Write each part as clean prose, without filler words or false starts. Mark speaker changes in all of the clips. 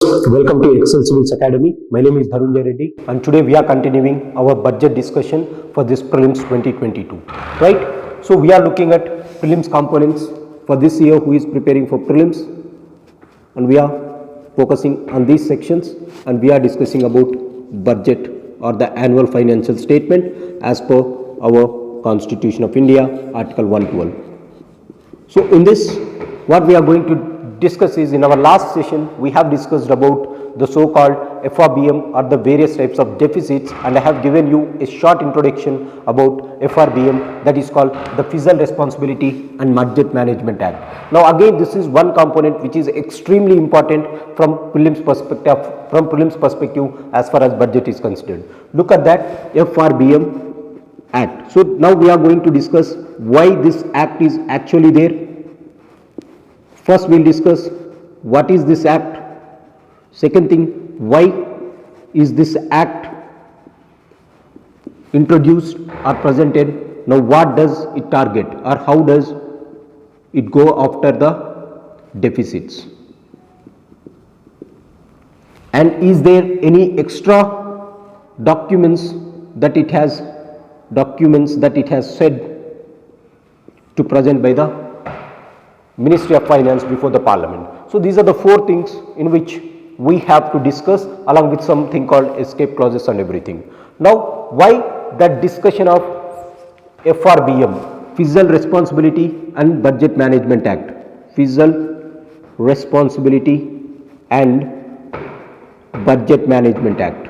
Speaker 1: Welcome to Excel Civils Academy. My name is Dhanunjaya and today we are continuing our budget discussion for this Prelims 2022. Right? So we are looking at Prelims components for this year who is preparing for Prelims, and we are focusing on these sections, and we are discussing about budget or the annual financial statement as per our Constitution of India, Article 112. So in this, what we are going to discuss is, in our last session we have discussed about the so-called FRBM or the various types of deficits, and I have given you a short introduction about FRBM, that is called the Fiscal Responsibility and Budget Management Act. Now again, this is one component which is extremely important from prelims perspective as far as budget is concerned. Look at that FRBM Act. So now we are going to discuss why this act is actually there. First we will discuss what is this act. Second thing, why is this act introduced or presented. Now what does it target, or how does it go after the deficits, and is there any extra documents that it has said to present by the Ministry of Finance before the Parliament. So these are the four things in which we have to discuss, along with something called escape clauses and everything. Now why that discussion of FRBM, Fiscal Responsibility and Budget Management Act, Fiscal Responsibility and Budget Management Act.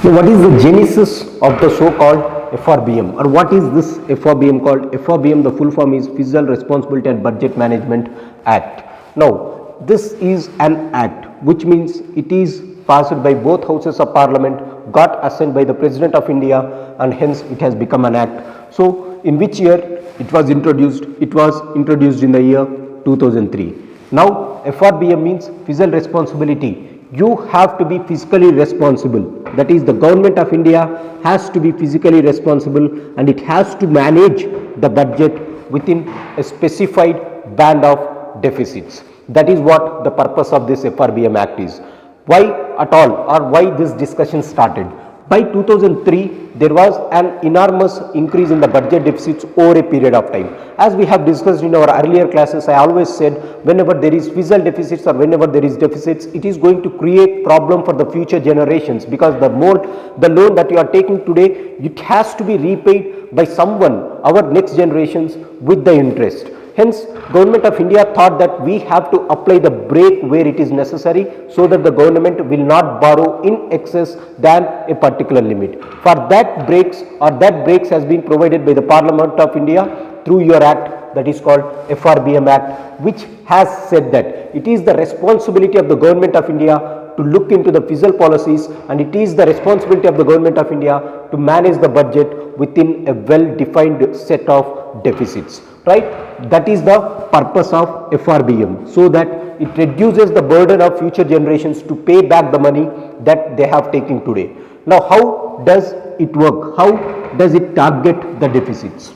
Speaker 1: So what is the genesis of the so-called FRBM, or what is this FRBM called? FRBM, the full form is Fiscal Responsibility and Budget Management Act. Now this is an act which means it is passed by both houses of Parliament, got assent by the President of India, and hence it has become an act. So in which year it was introduced? It was introduced in the year 2003. Now FRBM means fiscal responsibility. You have to be fiscally responsible, that is, the government of India has to be fiscally responsible, and it has to manage the budget within a specified band of deficits. That is what the purpose of this FRBM Act is. Why at all, or why this discussion started? By 2003, there was an enormous increase in the budget deficits over a period of time. As we have discussed in our earlier classes, I always said whenever there is fiscal deficits or whenever there is deficits, it is going to create problem for the future generations, because the loan that you are taking today, it has to be repaid by someone, our next generations, with the interest. Hence, Government of India thought that we have to apply the brake where it is necessary, so that the government will not borrow in excess than a particular limit. For that brakes has been provided by the Parliament of India through your act, that is called FRBM Act, which has said that it is the responsibility of the Government of India to look into the fiscal policies, and it is the responsibility of the Government of India to manage the budget within a well-defined set of deficits. Right? That is the purpose of FRBM, so that it reduces the burden of future generations to pay back the money that they have taken today. Now how does it work? How does it target the deficits?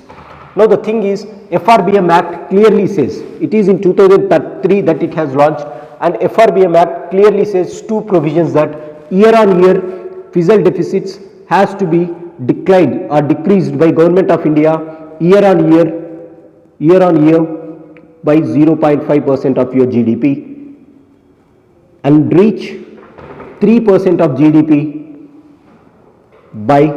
Speaker 1: Now the thing is, FRBM Act clearly says, it is in 2003 that it has launched, and FRBM Act clearly says two provisions, that year on year fiscal deficits has to be declined or decreased by Government of India year on year by 0.5% of your GDP, and reach 3% of GDP by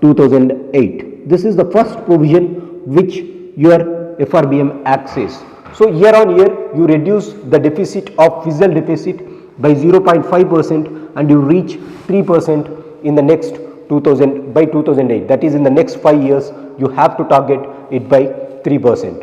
Speaker 1: 2008. This is the first provision which your FRBM Act says. So year on year you reduce the deficit of fiscal deficit by 0.5%, and you reach 3% in the next by 2008. That is, in the next 5 years you have to target it by 3%.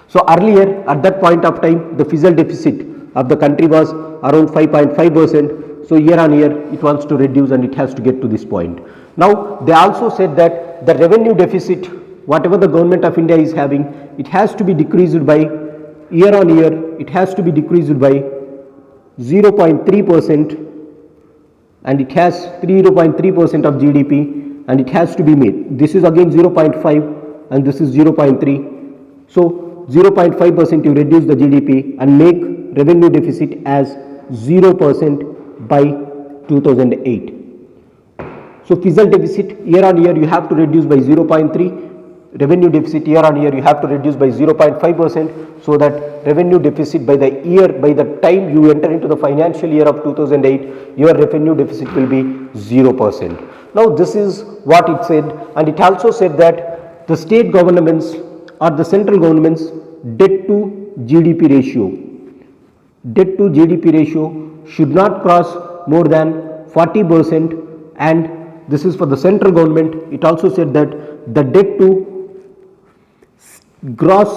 Speaker 1: So earlier, at that point of time, the fiscal deficit of the country was around 5.5%. So year on year it wants to reduce, and it has to get to this point. Now they also said that the revenue deficit, whatever the Government of India is having, it has to be decreased by year on year, it has to be decreased by 0.3% and it has 0.3% of GDP, and it has to be made. This is again 0.5 and this is 0.3. So 0.5% you reduce the GDP and make revenue deficit as 0% by 2008. So fiscal deficit year on year you have to reduce by 0.3, revenue deficit year on year you have to reduce by 0.5%, so that revenue deficit by the time you enter into the financial year of 2008, your revenue deficit will be 0%. Now this is what it said, and it also said that the state governments or the central government's debt to GDP ratio should not cross more than 40%, and this is for the central government. It also said that the debt to gross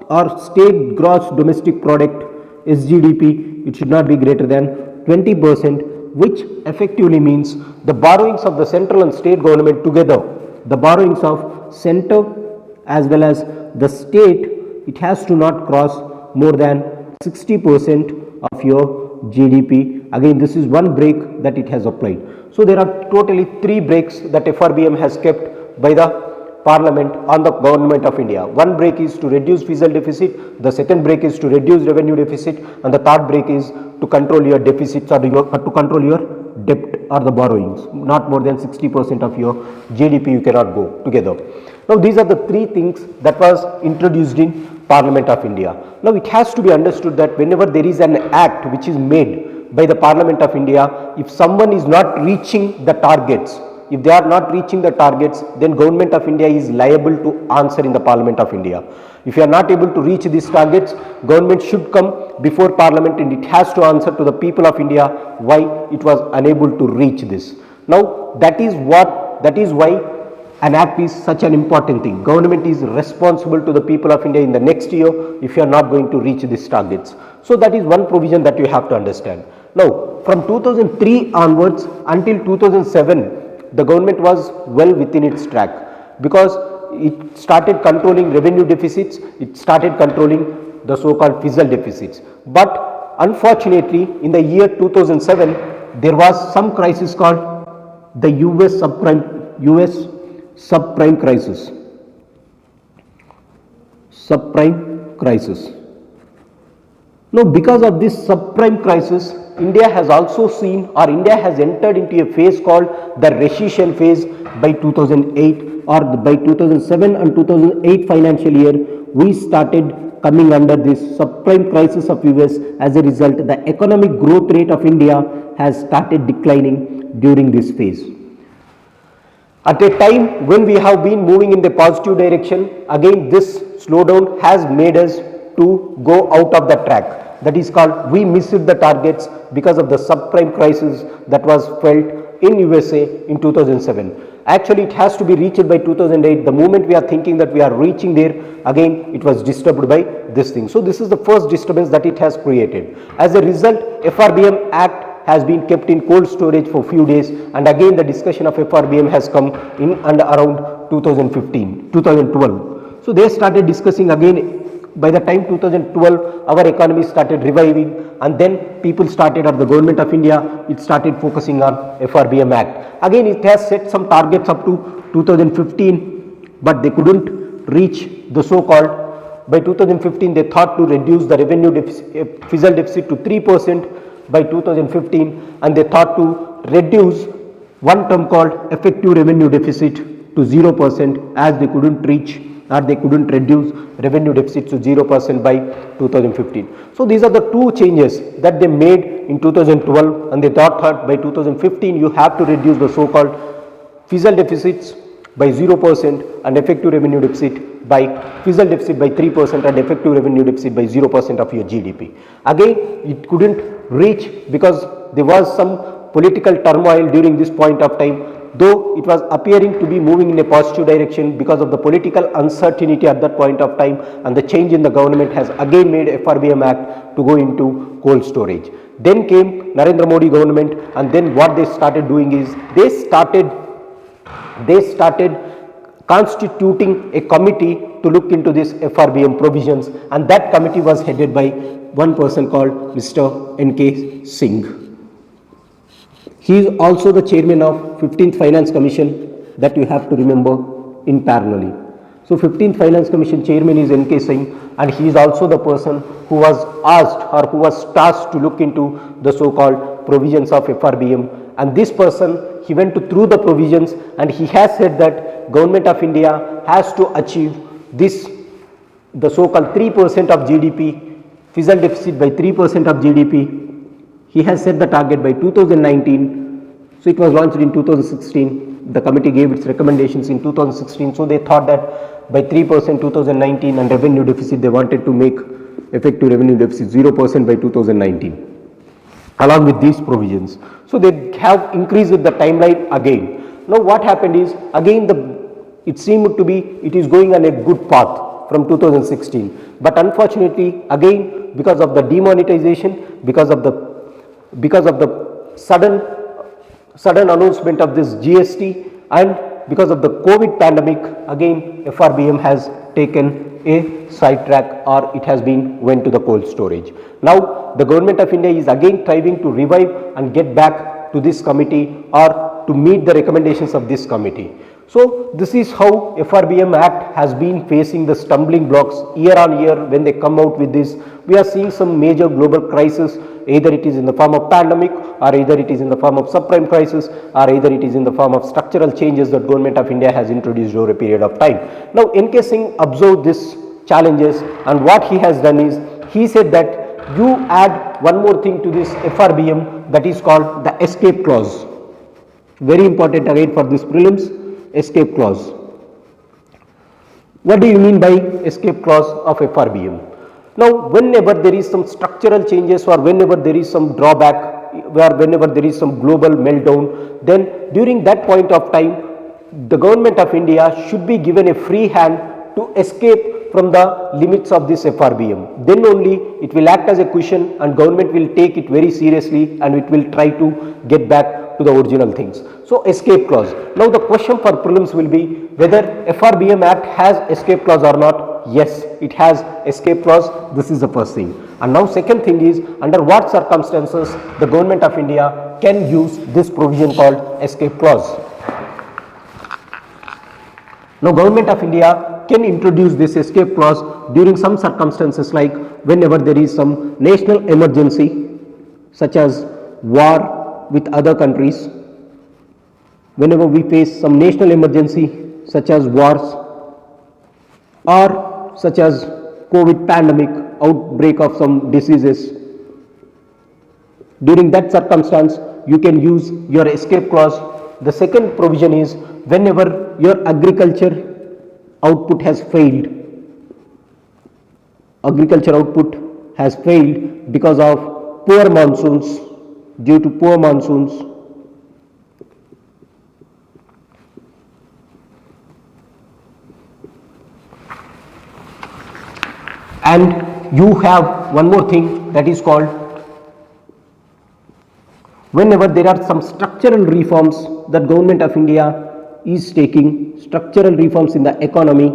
Speaker 1: or state gross domestic product SGDP, it should not be greater than 20%, which effectively means the borrowings of the central and state government together, the borrowings of center as well as the state, it has to not cross more than 60% of your GDP. Again, this is one break that it has applied. So there are totally 3 breaks that FRBM has kept by the Parliament on the Government of India. One break is to reduce fiscal deficit, the second break is to reduce revenue deficit, and the third break is to control your deficits or to control your debt or the borrowings. Not more than 60% of your GDP you cannot go together. Now these are the 3 things that was introduced in Parliament of India. Now it has to be understood that whenever there is an act which is made by the Parliament of India, if someone is not reaching the targets, if they are not reaching the targets, then Government of India is liable to answer in the Parliament of India. If you are not able to reach these targets, government should come before Parliament and it has to answer to the people of India why it was unable to reach this. Now that is why an act is such an important thing. Government is responsible to the people of India in the next year if you are not going to reach these targets. So that is one provision that you have to understand. Now from 2003 onwards until 2007, the government was well within its track, because it started controlling revenue deficits, it started controlling the so-called fiscal deficits. But unfortunately, in the year 2007, there was some crisis called the US subprime crisis. Now, because of this subprime crisis, India has also seen, or India has entered into a phase called the recession phase by 2008, or by 2007 and 2008 financial year, we started coming under this subprime crisis of US. As a result, the economic growth rate of India has started declining during this phase. At a time when we have been moving in the positive direction, again this slowdown has made us to go out of the track. That is called, we missed the targets because of the subprime crisis that was felt in USA in 2007. Actually, it has to be reached by 2008. The moment we are thinking that we are reaching there, again it was disturbed by this thing. So this is the first disturbance that it has created. As a result, FRBM Act has been kept in cold storage for few days, and again the discussion of FRBM has come in and around 2012. So they started discussing again. By the time 2012, our economy started reviving, and then people started, or the Government of India, it started focusing on FRBM Act. Again, it has set some targets up to 2015, but they couldn't reach the so-called. By 2015, they thought to reduce the revenue deficit, fiscal deficit to 3% by 2015, and they thought to reduce one term called effective revenue deficit to 0%, as they couldn't reach, or they couldn't reduce revenue deficit to 0% by 2015. So these are the 2 changes that they made in 2012, and they thought by 2015 you have to reduce the so-called fiscal deficits by 0% and effective revenue deficit by 3% and effective revenue deficit by 0% of your GDP. Again, it couldn't reach because there was some political turmoil during this point of time. Though it was appearing to be moving in a positive direction, because of the political uncertainty at that point of time, and the change in the government has again made FRBM Act to go into cold storage. Then came Narendra Modi government, and then what they started doing is they started constituting a committee to look into this FRBM provisions, and that committee was headed by one person called Mr. N.K. Singh. He is also the chairman of 15th Finance Commission, that you have to remember in parallelly. So 15th Finance Commission chairman is N.K. Singh, and he is also the person who was asked or who was tasked to look into the so-called provisions of FRBM. And this person, he went through the provisions, and he has said that Government of India has to achieve this, the so-called 3% of GDP, fiscal deficit by 3% of GDP. He has set the target by 2019. So it was launched in 2016. The committee gave its recommendations in 2016. So they thought that by 3% 2019, and revenue deficit, they wanted to make effective revenue deficit 0% by 2019, along with these provisions. So they have increased the timeline again. Now what happened is, again it seemed to be, it is going on a good path from 2016. But unfortunately, again, because of the demonetization, because of the sudden announcement of this GST, and because of the COVID pandemic, again FRBM has taken a sidetrack, or it has been went to the cold storage. Now the Government of India is again trying to revive and get back to this committee, or to meet the recommendations of this committee. So this is how FRBM Act has been facing the stumbling blocks year on year. When they come out with this, we are seeing some major global crisis, either it is in the form of pandemic, or either it is in the form of subprime crisis, or either it is in the form of structural changes that Government of India has introduced over a period of time. Now N.K. Singh observed these challenges, and what he has done is, he said that you add one more thing to this FRBM, that is called the escape clause. Very important again for this prelims, escape clause. What do you mean by escape clause of FRBM? Now whenever there is some structural changes, or whenever there is some drawback, whenever there is some global meltdown, then during that point of time, the Government of India should be given a free hand to escape from the limits of this FRBM. Then only it will act as a cushion, and government will take it very seriously, and it will try to get back to the original things. So escape clause. Now the question for prelims will be whether FRBM Act has escape clause or not. Yes, it has escape clause. This is the first thing. And now second thing is, under what circumstances the Government of India can use this provision called escape clause. Now Government of India can introduce this escape clause during some circumstances, like whenever there is some national emergency, such as war with other countries, whenever we face some national emergency such as wars, or such as COVID pandemic, outbreak of some diseases. During that circumstance, you can use your escape clause. The second provision is whenever your agriculture output has failed, because of poor monsoons, due to poor monsoons, and you have one more thing, that is called whenever there are some structural reforms that Government of India is taking, structural reforms in the economy,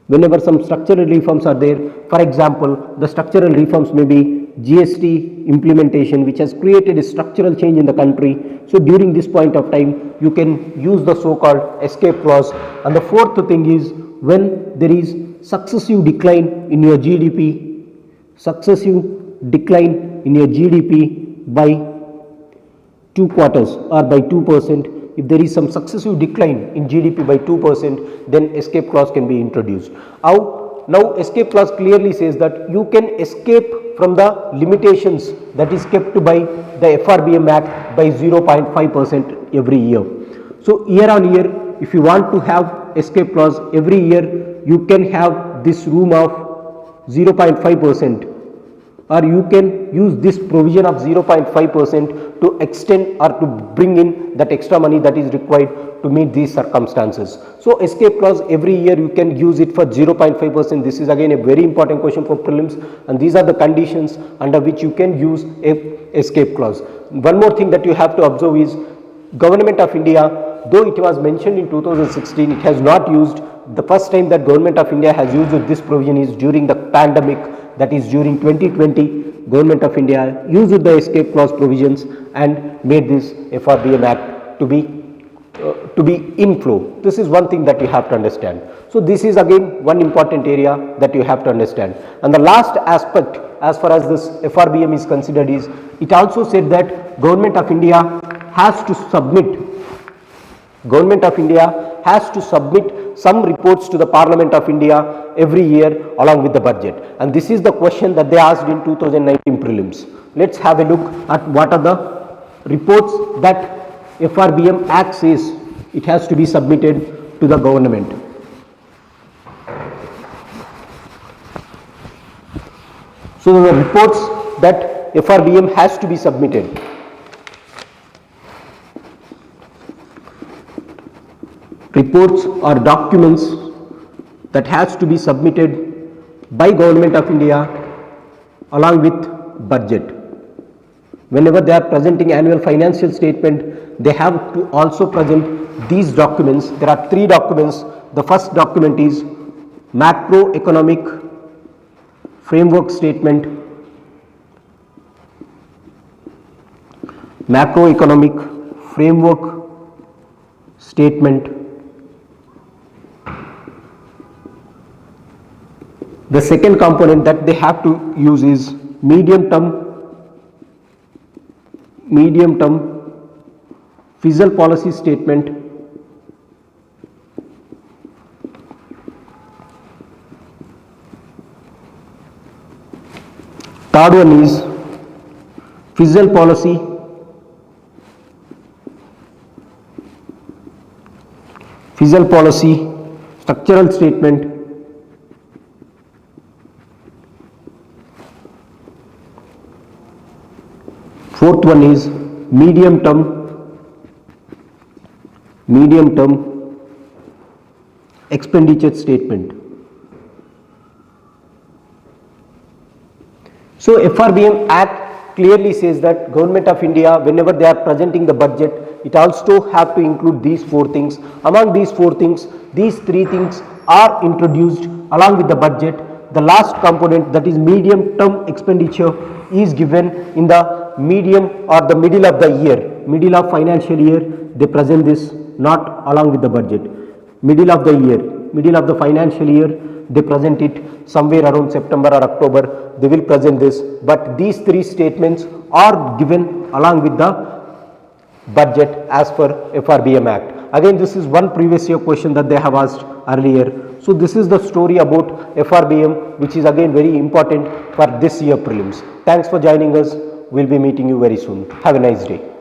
Speaker 1: whenever some structural reforms are there. For example, the structural reforms may be GST implementation, which has created a structural change in the country. So during this point of time, you can use the so-called escape clause. And the fourth thing is, when there is successive decline in your GDP, by 2 quarters or by 2%, if there is some successive decline in GDP by 2%, then escape clause can be introduced. Now escape clause clearly says that you can escape from the limitations that is kept by the FRBM Act by 0.5% every year. So year on year, if you want to have escape clause, every year you can have this room of 0.5%, or you can use this provision of 0.5% to extend or to bring in that extra money that is required to meet these circumstances. So escape clause, every year you can use it for 0.5%. This is again a very important question for prelims, and these are the conditions under which you can use a escape clause. One more thing that you have to observe is, Government of India, though it was mentioned in 2016, it has not used. The first time that Government of India has used this provision is during the pandemic, that is during 2020 Government of India used the escape clause provisions and made this FRBM Act to be inflow. This is one thing that you have to understand. So this is again one important area that you have to understand. And the last aspect as far as this FRBM is considered is, it also said that Government of India has to submit some reports to the Parliament of India every year along with the budget. And this is the question that they asked in 2019 prelims. Let's have a look at what are the reports that FRBM Act says it has to be submitted to the government. So the reports that FRBM has to be submitted. Reports or documents that has to be submitted by Government of India along with budget. Whenever they are presenting annual financial statement, they have to also present these documents. There are three documents. The first document is macroeconomic framework statement, macroeconomic framework statement. The second component that they have to use is medium term fiscal policy statement. Third one is fiscal policy structural statement. Fourth one is medium term expenditure statement. So FRBM Act clearly says that Government of India, whenever they are presenting the budget, it also have to include these four things. Among these four things, these three things are introduced along with the budget. The last component, that is medium term expenditure, is given in the medium or the middle of the year, middle of financial year. They present this, not along with the budget. Middle of the year, middle of the financial year, they present it somewhere around September or October. They will present this, but these three statements are given along with the budget as per FRBM Act. Again, this is one previous year question that they have asked earlier. So this is the story about FRBM, which is again very important for this year prelims. Thanks for joining us. We'll be meeting you very soon. Have a nice day.